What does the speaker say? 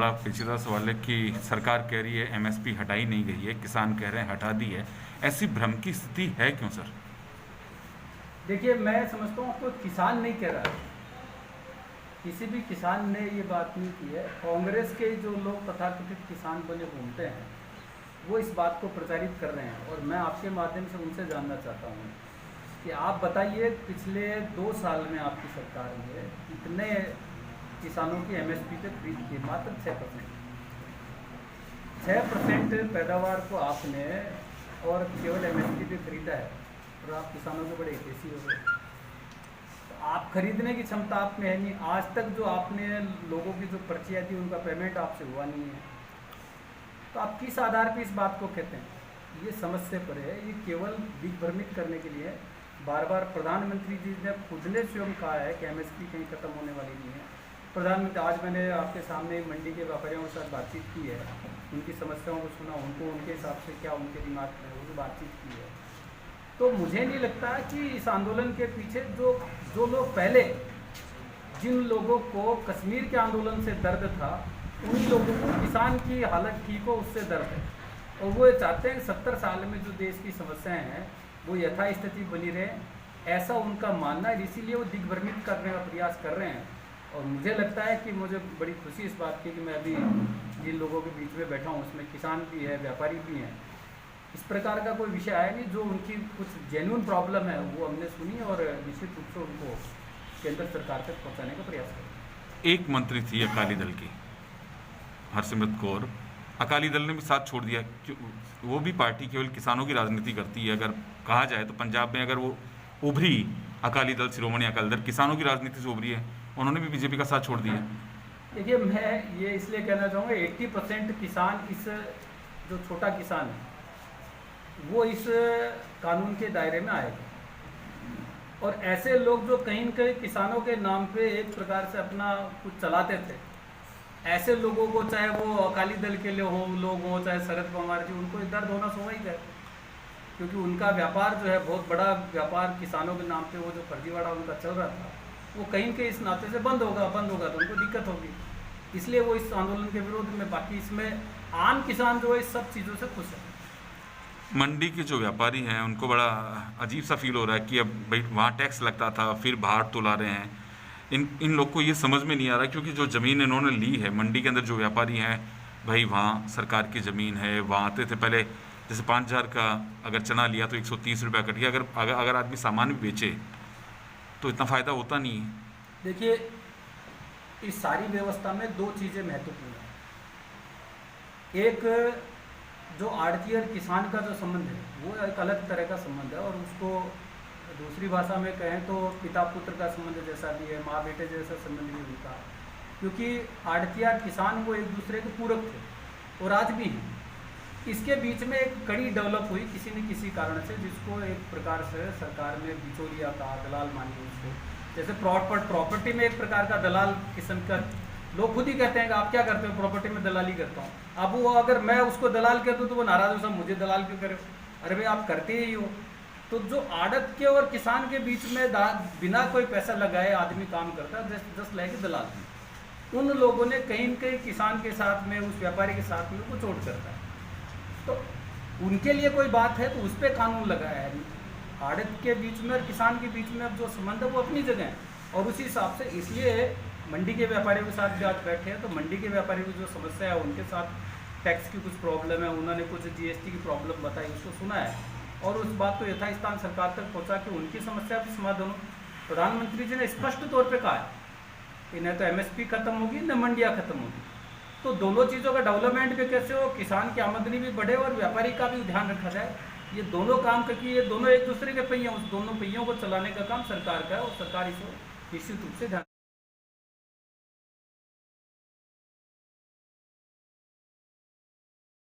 बड़ा पेचीदा सवाल है कि सरकार कह रही है एमएसपी हटाई नहीं गई है, किसान कह रहे हैं हटा दी है। ऐसी भ्रम की स्थिति है क्यों सर? देखिए, मैं समझता हूँ कोई किसान नहीं कह रहा है, किसी भी किसान ने ये बात नहीं की है। कांग्रेस के जो लोग तथाकथित किसान बने घूमते हैं वो इस बात को प्रचारित कर रहे हैं, और मैं आपके माध्यम से उनसे जानना चाहता हूँ कि आप बताइए पिछले 2 साल में आपकी सरकार ने कितने किसानों की एमएसपी पे खरीद की? मात्र 6% पैदावार को आपने और केवल एमएसपी पे खरीदा है, और आप किसानों के बड़े हितैषी हो गए। तो आप खरीदने की क्षमता आप में है नहीं। आज तक जो आपने लोगों की जो पर्चियाँ थी उनका पेमेंट आपसे हुआ नहीं है, तो आप किस आधार पर इस बात को कहते हैं? ये समझ से परे है, ये केवल दिग्भ्रमित करने के लिए। बार बार प्रधानमंत्री जी ने खुद ने स्वयं कहा है कि एमएसपी कहीं ख़त्म होने वाली नहीं है। प्रधानमंत्री, आज मैंने आपके सामने मंडी के व्यापारियों के साथ बातचीत की है, उनकी समस्याओं को सुना, उनको उनके हिसाब से क्या उनके दिमाग में वो बातचीत की है। तो मुझे नहीं लगता कि इस आंदोलन के पीछे जो लोग पहले, जिन लोगों को कश्मीर के आंदोलन से दर्द था, उन्हीं लोगों को किसान की हालत ठीक हो उससे दर्द है, और वो ये चाहते हैं 70 साल में जो देश की समस्याएं हैं वो यथास्थिति बनी रहे, ऐसा उनका मानना है। इसीलिए वो दिग्भ्रमित करने का प्रयास कर रहे हैं। और मुझे लगता है कि मुझे बड़ी खुशी इस बात की कि मैं अभी जिन लोगों के बीच में बैठा हूँ उसमें किसान भी है, व्यापारी भी हैं। इस प्रकार का कोई विषय आया नहीं। जो उनकी कुछ जेन्युइन प्रॉब्लम है वो हमने सुनी और निश्चित रूप से उनको केंद्र सरकार तक पहुँचाने का प्रयास करें। एक मंत्री थी अकाली दल की, हरसिमरत कौर, अकाली दल ने भी साथ छोड़ दिया। वो भी पार्टी केवल किसानों की राजनीति करती है। अगर कहा जाए तो पंजाब में अगर वो उभरी अकाली दल, शिरोमणि अकाली दल किसानों की राजनीति से उभरी है, उन्होंने भी बीजेपी का साथ छोड़ दिया। देखिए, मैं ये इसलिए कहना चाहूँगा 80% किसान, इस जो छोटा किसान है वो इस कानून के दायरे में आएगा। और ऐसे लोग जो कहीं न कहीं किसानों के नाम पे एक प्रकार से अपना कुछ चलाते थे, ऐसे लोगों को, चाहे वो अकाली दल के लिए लोग हों, चाहे शरद पवार जी, उनको दर्द होना स्वाभाविक है, क्योंकि उनका व्यापार जो है बहुत बड़ा व्यापार किसानों के नाम पे, वो जो फर्जीवाड़ा उनका चल रहा था वो कहीं न कहीं इस नाते से बंद होगा तो उनको दिक्कत होगी। इसलिए वो इस आंदोलन के विरोध में। बाकी इसमें आम किसान जो है इस सब चीज़ों से खुश है। मंडी के जो व्यापारी हैं उनको बड़ा अजीब सा फील हो रहा है कि अब भाई वहाँ टैक्स लगता था, फिर बाहर तो ला रहे हैं। इन लोग को ये समझ में नहीं आ रहा, क्योंकि जो ज़मीन इन्होंने ली है मंडी के अंदर, जो व्यापारी हैं भाई, वहाँ सरकार की ज़मीन है, वहाँ आते थे पहले। जैसे 5,000 का अगर चना लिया तो 130 रुपया कट गया। अगर आदमी सामान भी बेचे तो इतना फ़ायदा होता नहीं है। देखिए, इस सारी व्यवस्था में 2 चीज़ें महत्वपूर्ण हैं। एक, जो आड़ती और किसान का जो संबंध है वो एक अलग तरह का संबंध है, और उसको दूसरी भाषा में कहें तो पिता पुत्र का संबंध जैसा भी है, माँ बेटे जैसा संबंध भी उनका। क्योंकि आड़तिया किसान वो एक दूसरे के पूरक थे और आज भी हैं। इसके बीच में एक कड़ी डेवलप हुई किसी न किसी कारण से, जिसको एक प्रकार से सरकार ने बिचौलिया कहा, दलाल मानी उसको। जैसे प्रॉपर्टी में एक प्रकार का दलाल किस्म का, लोग खुद ही कहते हैं कि आप क्या करते हो? प्रॉपर्टी में दलाली करता हूँ। अब वो अगर मैं उसको दलाल कह दूँ तो वो नाराज हो, सब मुझे दलाल क्यों करे? अरे भाई, आप करते ही हो। तो जो आड़त के और किसान के बीच में बिना कोई पैसा लगाए आदमी काम करता है, जस्ट लाइक दलाल। उन लोगों ने कहीं न कहीं किसान के साथ में, उस व्यापारी के साथ में को चोट करता है। तो उनके लिए कोई बात है तो उस पर कानून लगाया है। आड़त के बीच में और किसान के बीच में अब जो संबंध है वो अपनी जगह है, और उसी हिसाब से इसलिए मंडी के व्यापारियों के साथ भी आज बैठे हैं। तो मंडी के व्यापारियों की जो समस्या है, उनके साथ टैक्स की कुछ प्रॉब्लम है, उन्होंने कुछ जीएसटी की प्रॉब्लम बताई, उसको सुना है और उस बात को यथास्थान सरकार तक पहुंचा कि उनकी समस्या भी समाधान हो। प्रधानमंत्री जी ने स्पष्ट तौर पे कहा है कि न तो एमएसपी खत्म होगी न मंडियाँ खत्म होगी। तो दोनों चीज़ों का डेवलपमेंट भी कैसे हो, किसान की आमदनी भी बढ़े और व्यापारी का भी ध्यान रखा जाए। ये दोनों काम, क्योंकि ये दोनों एक दूसरे के पहिए, उस दोनों पहियों को चलाने का काम सरकार का है, और सरकार इसको निश्चित रूप से ध्यान